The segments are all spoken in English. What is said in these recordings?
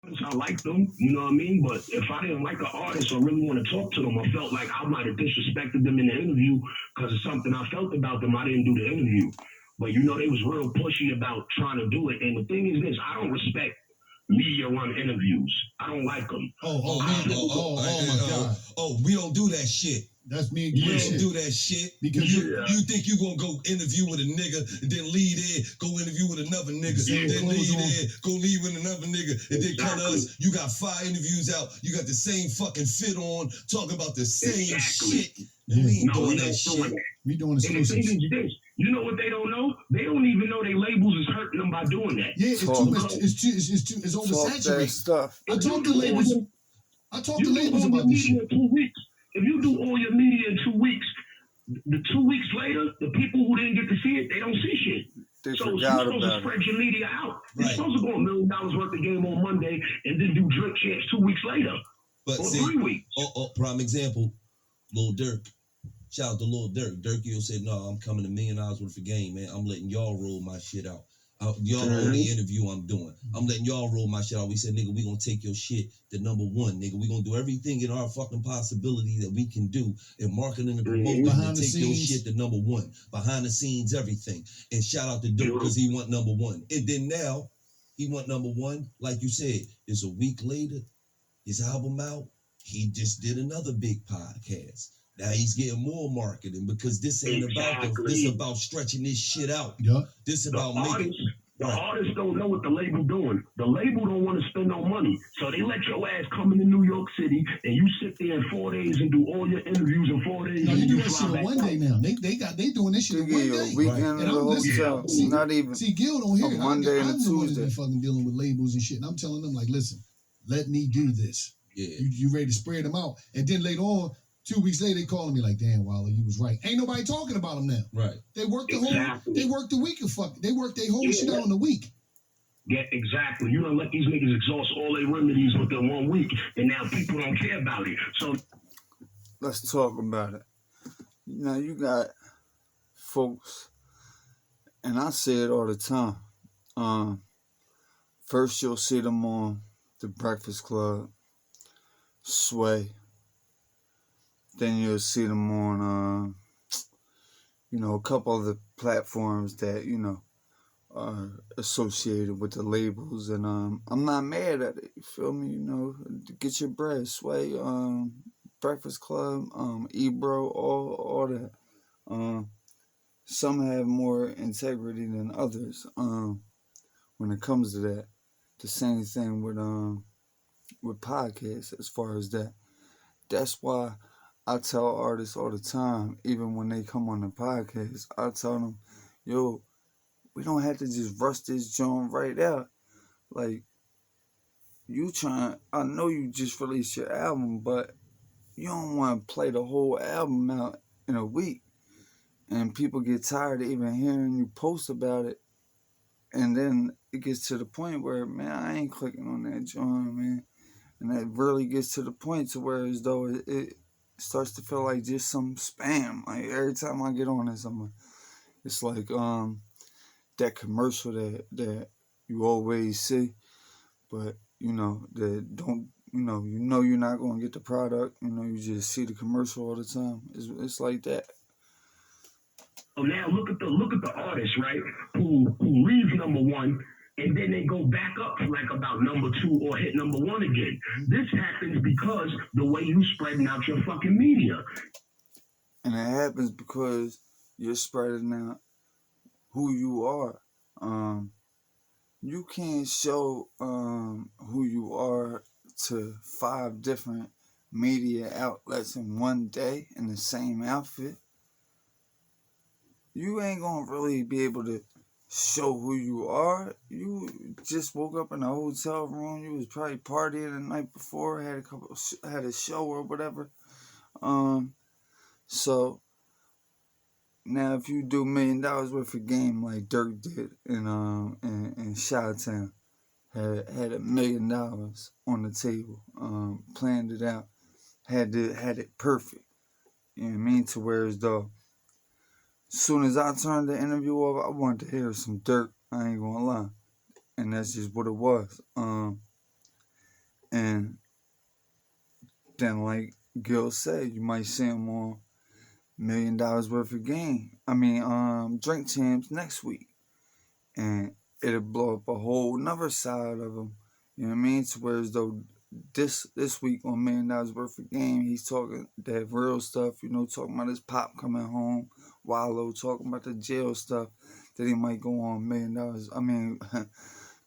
I liked them, you know what I mean? But if I didn't like an artist or really want to talk to them, I felt like I might have disrespected them in the interview because of something I felt about them, I didn't do the interview. But you know, they was real pushy about trying to do it. And the thing is this, I don't respect media run interviews. I don't like them. Oh my God. Oh, we don't do that shit. That's me and We don't do that shit because you think you gonna go interview with a nigga and then leave there, go interview with another nigga, then leave there, go leave with another nigga, and then come to us. You got 5 interviews out. You got the same fucking fit on, talking about the same shit. Yeah. We ain't doing that shit. We doing the thing is this. You know what they don't know? They don't even know their labels is hurting them by doing that. Yeah, it's oversaturated stuff. I talk to labels. About this shit. 2 weeks. If you do all your media in 2 weeks, the 2 weeks later, the people who didn't get to see it, they don't see shit. They so you're supposed to spread your media out. You're supposed to go $1 million worth of game on Monday and then do drink champs 2 weeks later. But or see, 3 weeks. Prime example, Lil Durk. Shout out to Lil Durk. Durkio said, no, I'm coming $1 million worth of game, man. I'm letting y'all roll my shit out. Y'all the only interview I'm doing. I'm letting y'all roll my shit out. We said, nigga, we gonna take your shit to #1, nigga. We gonna do everything in our fucking possibility that we can do in marketing and promoting to take your shit to #1. Behind the scenes, everything. And shout out to Dirk because he went #1. And then now, he went #1. Like you said, it's a week later, his album out. He just did another big podcast. Now he's getting more marketing because this ain't this about stretching this shit out. Yeah. This about making. The artists don't know what the label doing. The label don't want to spend no money. So they let your ass come into New York City and you sit there in 4 days and do all your interviews in 4 days. No, you do that shit in 1 day now. They doing this shit in 1 day. Weekend in the hotel. Not even. See, Gil don't hear it. Monday and Tuesday. I'm fucking dealing with labels and shit. And I'm telling them, like, listen, let me do this. Yeah. You ready to spread them out. And then later on, 2 weeks later, they calling me like, damn, Wallo, you was right. Ain't nobody talking about them now. Right. They worked they worked the week of fuck. They worked their whole shit out in a week. Yeah, exactly. You don't let these niggas exhaust all their remedies within 1 week, and now people don't care about it. So let's talk about it. Now you got folks, and I say it all the time. First you'll see them on The Breakfast Club, Sway. Then you'll see them on, a couple of the platforms that, are associated with the labels. And I'm not mad at it. You feel me? Get your bread, Sway, Breakfast Club, Ebro, all that. Some have more integrity than others when it comes to that. The same thing with podcasts as far as that. That's why I tell artists all the time, even when they come on the podcast, I tell them, yo, we don't have to just rush this joint right out. Like, I know you just released your album, but you don't want to play the whole album out in a week. And people get tired of even hearing you post about it. And then it gets to the point where, man, I ain't clicking on that joint, man. And that really gets to the point to where as though it starts to feel like just some spam. Like every time I get on this, it's like that commercial that you always see, but that don't you're not gonna get the product. You just see the commercial all the time. It's like that. So now look at the artists, right? Who leaves #1. And then they go back up to like about #2 or hit #1 again. This happens because the way you spreading out your fucking media. And it happens because you're spreading out who you are. You can't show who you are to 5 different media outlets in 1 day in the same outfit. You ain't gonna really be able to show who you are. You just woke up in a hotel room. You was probably partying the night before. Had a show or whatever. So now if you do $1 million worth of game like Dirk did in Chi-Town, had $1 million on the table, planned it out, had it perfect. You know what I mean? To where as though as soon as I turned the interview over, I wanted to hear some Dirk. I ain't gonna lie. And that's just what it was. then like Gil said, you might see him on $1 million worth of game. Drink Champs next week. And it'll blow up a whole nother side of him. You know what I mean? To where as though this week on $1 million worth of game, he's talking that real stuff, talking about his pop coming home, Wallo talking about the jail stuff, that he might go on $1 million.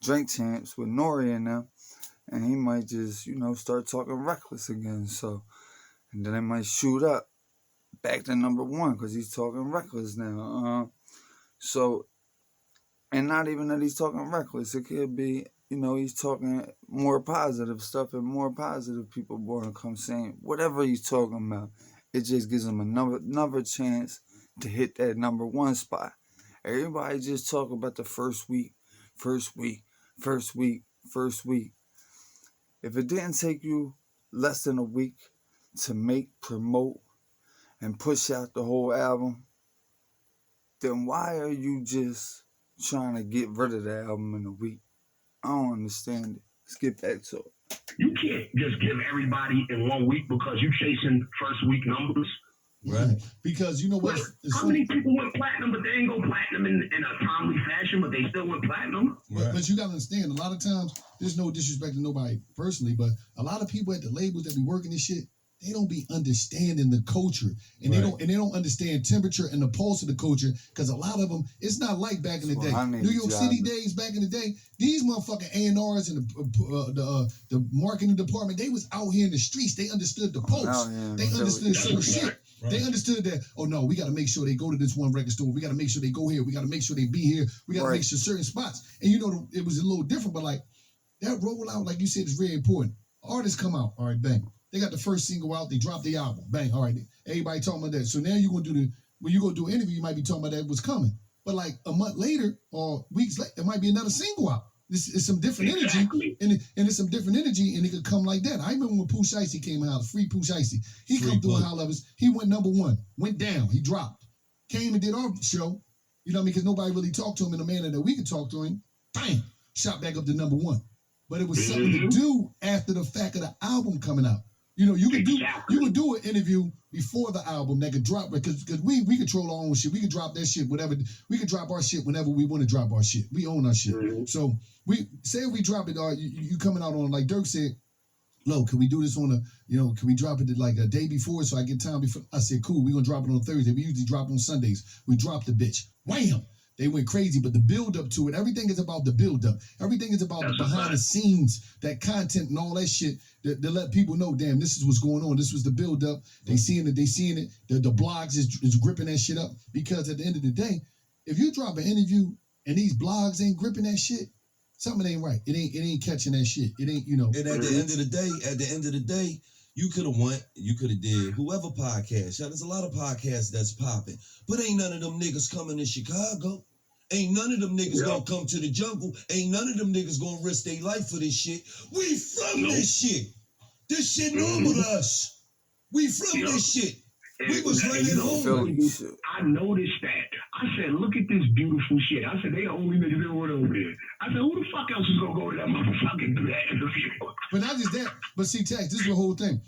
Drink Champs with Nori and them, and he might just, start talking reckless again. So, and then it might shoot up back to number one because he's talking reckless now. And not even that he's talking reckless. It could be, he's talking more positive stuff and more positive people going to come saying whatever he's talking about. It just gives him another chance to hit that number one spot. Everybody just talk about the first week. If it didn't take you less than a week to make, promote, and push out the whole album, then why are you just trying to get rid of the album in a week? I don't understand it. Let's get back to it. You can't just give everybody in 1 week because you chasing first week numbers. Right. Because you know what? How many people went platinum, but they ain't go platinum in a timely fashion, but they still went platinum? Right. But you got to understand, a lot of times, there's no disrespect to nobody personally, but a lot of people at the labels that be working this shit, they don't be understanding the culture, and they don't understand temperature and the pulse of the culture. Because a lot of them, it's not like back in the day. New York City days back in the day, these motherfucking A&Rs and the marketing department, they was out here in the streets. They understood the pulse. They understood certain shit. Right. They understood that. Oh no, we got to make sure they go to this one record store. We got to make sure they go here. We got to make sure they be here. We got to make sure certain spots. And it was a little different, but like that rollout, like you said, is very important. Artists come out, all right, bang. They got the first single out. They dropped the album. Bang. All right. Everybody talking about that. So now you're going to when you go do an interview, you might be talking about that was coming. But like a month later or weeks later, it might be another single out. It's some different energy. And it's some different energy, and it could come like that. I remember when Pooh Shiesty came out, Free Pooh Shiesty. He come through and holler at us. He went number one. Went down. He dropped. Came and did our show. You know what I mean? Because nobody really talked to him in the manner that we could talk to him. Bang. Shot back up to number one. But it was something to do after the fact of the album coming out. You could do an interview before the album that could drop, because we control our own shit. We could drop that shit, whatever. We could drop our shit whenever we want to drop our shit. We own our shit. Mm-hmm. So we say if we drop it, you coming out on, like Dirk said, Lo, can we do this on can we drop it like a day before so I get time before? I said, cool, we're gonna drop it on Thursday. We usually drop on Sundays. We dropped the bitch. Wham! They went crazy, but the build-up to it, everything is about the build-up. Everything is about the behind-the-scenes, that content and all that shit to let people know, damn, this is what's going on. This was the build-up. They seeing it. The blogs is gripping that shit up. Because at the end of the day, if you drop an interview and these blogs ain't gripping that shit, something ain't right. It ain't catching that shit. It ain't, And at the end of the day, you could have went, you could have did whoever podcast. Yeah, there's a lot of podcasts that's popping, but ain't none of them niggas coming to Chicago. Ain't none of them niggas gonna come to the jungle. Ain't none of them niggas gonna risk their life for this shit. We from this shit. This shit normal to us. We from this shit. We was right at home. I noticed that. I said, look at this beautiful shit. I said, they the only niggas that went over there. I said, who the fuck else is gonna go to that motherfucking do that interview? But not just that, but see, Tax, this is the whole thing.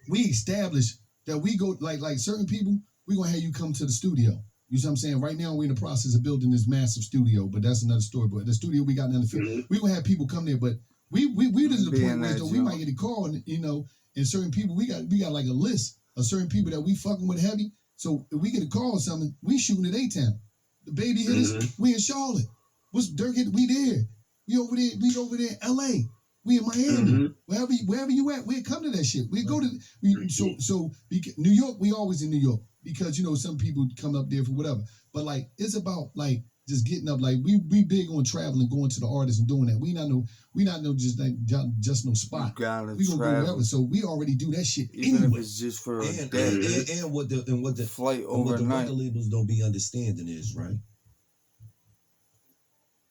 We established that we go, like certain people, we gonna have you come to the studio. You see what I'm saying? Right now, we're in the process of building this massive studio, but that's another story. But the studio we got in the field, we gonna have people come there, but we to the point where we might get a call, and certain people, we got like a list of certain people that we fucking with heavy. So if we get a call or something, we shooting at A-Town. The baby hitters, we in Charlotte. What's Dirk hit? We there. We over there in LA. We in Miami. Wherever you at, we'll come to that shit. We go to New York, we always in New York. Because some people come up there for whatever. But like it's about like just getting up, like we big on traveling, going to the artists and doing that. We not no just no spot. We gonna go wherever. So we already do that shit even anyway. if it's just for a day. And what the flight overnight. What the record labels don't be understanding is, right?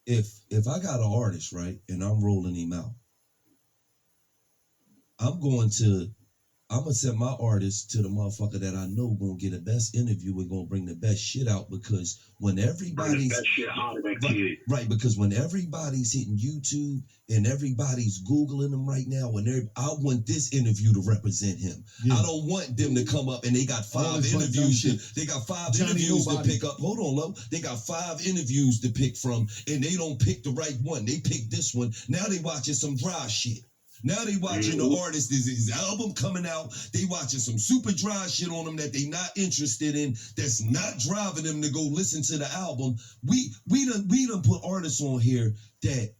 If I got an artist, right, and I'm rolling him out, I'm going to I'm gonna send my artist to the motherfucker that I know gonna get the best interview and gonna bring the best shit out, because when Bring the everybody's best shit out of that right, kid. right, because when everybody's hitting YouTube and everybody's Googling him right now, I want this interview to represent him. Yeah. I don't want them to come up and they got All 5 this dumb interviews. shit. They got 5 Johnny interviews Nobody. to pick up. Hold on, Lo. They got 5 interviews to pick from, and they don't pick the right one. They pick this one. Now they watching some dry shit. Now they watching the artist, his album coming out. They watching some super dry shit on them that they not interested in. That's not driving them to go listen to the album. We done put artists on here that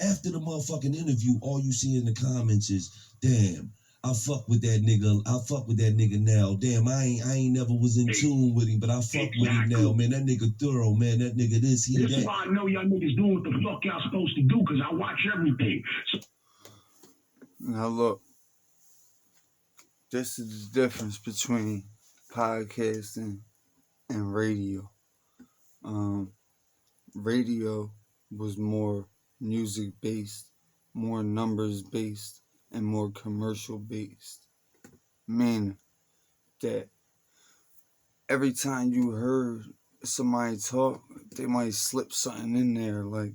after the motherfucking interview, all you see in the comments is, damn, I fuck with that nigga. I fuck with that nigga now. Damn, I ain't never was in tune with him, but I fuck with him now, man. That nigga thorough, man. That nigga this, he This that. is why I know y'all niggas doing what the fuck y'all supposed to do, because I watch everything. So Now look, this is the difference between podcasting and radio. Radio was more music based, more numbers based, and more commercial based. Meaning that every time you heard somebody talk, they might slip something in there like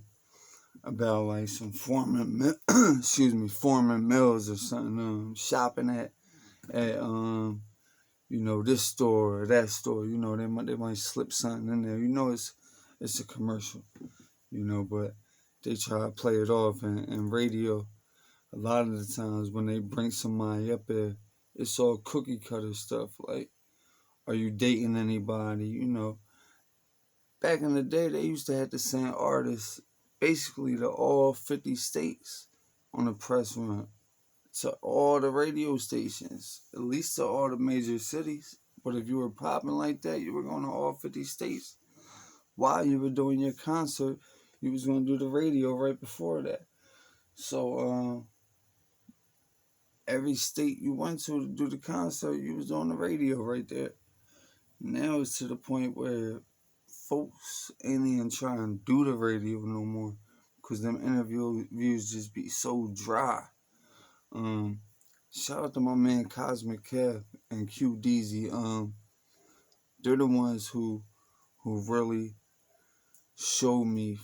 about like some foreman mills or something, shopping at this store or that store. They might slip something in there. It's a commercial, but they try to play it off. And radio, a lot of the times when they bring somebody up there, it's all cookie cutter stuff. Like, are you dating anybody? Back in the day, they used to have to send artists basically to all 50 states on a press run, to all the radio stations, at least to all the major cities. But if you were popping like that, you were going to all 50 states. While you were doing your concert, you was going to do the radio right before that. So every state you went to do the concert, you was on the radio right there. Now it's to the point where folks ain't even trying to do the radio no more, because them interviews just be so dry. Shout out to my man Cosmic Kev and Q DZ. They're the ones who really showed me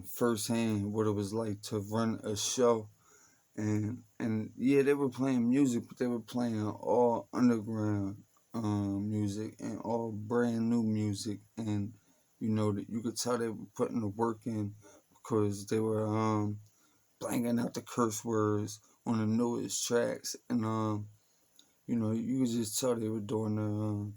firsthand what it was like to run a show. And yeah, they were playing music, but they were playing all underground music and all brand new music. And that you could tell they were putting the work in, because they were blanking out the curse words on the newest tracks. And you could just tell they were doing the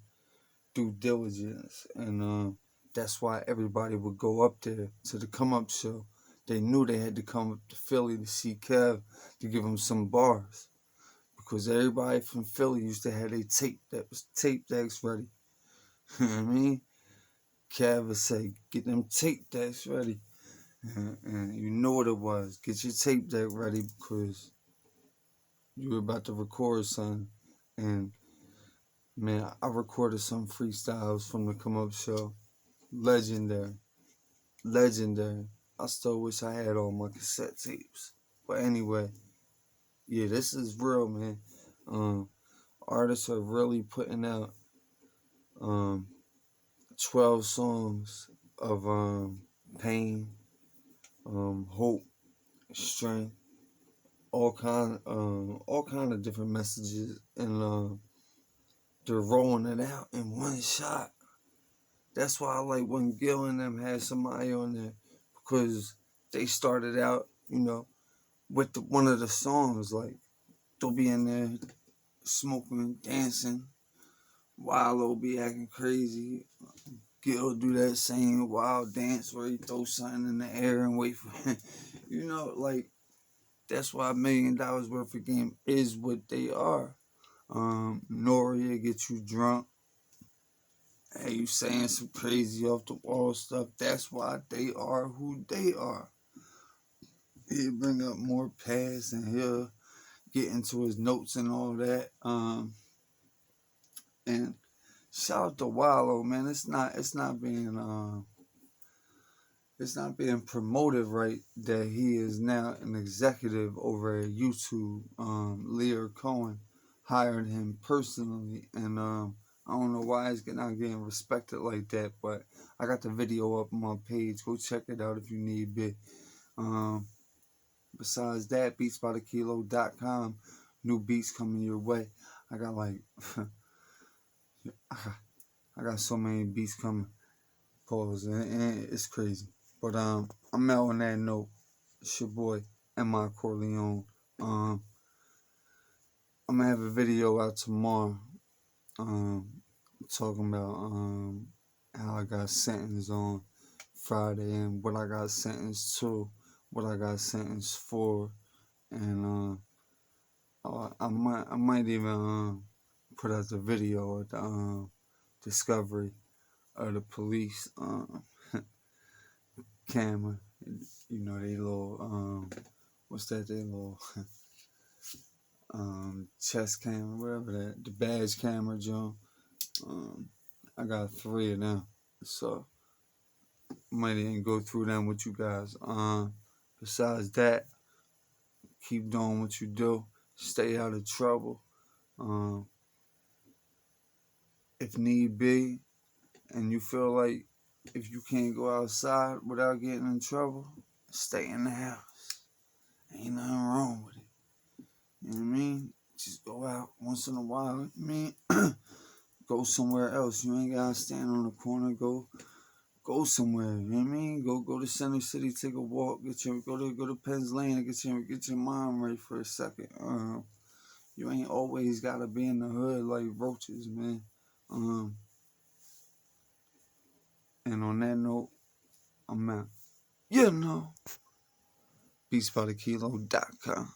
due diligence. And that's why everybody would go up there to the come up show. They knew they had to come up to Philly to see Kev to give him some bars, because everybody from Philly used to have their tape decks ready. You know what I mean? Kev would say, "Get them tape decks ready," and you know what it was. Get your tape deck ready, because you were about to record something. And man, I recorded some freestyles from the come up show. Legendary. I still wish I had all my cassette tapes. But anyway, yeah, this is real, man. Artists are really putting out 12 songs of pain, hope, strength, all kind of different messages, and they're rolling it out in one shot. That's why I like when Gil and them had somebody on there, because they started out, with one of the songs. Like, they'll be in there smoking, dancing. Wallo be acting crazy. Gil do that same wild dance where he throw something in the air and wait for it. Like, that's why $1 million worth of game is what they are. Noria get you drunk. Hey, you saying some crazy off the wall stuff. That's why they are who they are. He'll bring up more past and he'll get into his notes and all that. And shout out to Wallo, man. It's not being promoted right that he is now an executive over at YouTube. Lear Cohen hired him personally, and I don't know why he's not getting respected like that, but I got the video up on my page. Go check it out if you need be. Besides that, beatsbykilo.com, new beats coming your way. I got like, I got so many beats coming, pause, and it's crazy. But I'm out on that note. It's your boy M-I-Corleone. I'm gonna have a video out tomorrow, talking about how I got sentenced on Friday and what I got sentenced to, what I got sentenced for, and I might even put out the video of the discovery of the police camera. You know, they little what's that? They little chest camera, whatever that, the badge camera, John. I got 3 of them, so might even go through them with you guys. Besides that, keep doing what you do. Stay out of trouble. If need be, and you feel like if you can't go outside without getting in trouble, stay in the house. Ain't nothing wrong with it. You know what I mean? Just go out once in a while. I mean, go somewhere else. You ain't gotta stand on the corner. Go somewhere. You know what I mean? Go to Center City, take a walk. Go to Penn's Lane and get your mind right for a second. You ain't always gotta be in the hood like roaches, man. And on that note, I'm out. You know, beatsbykilo.com.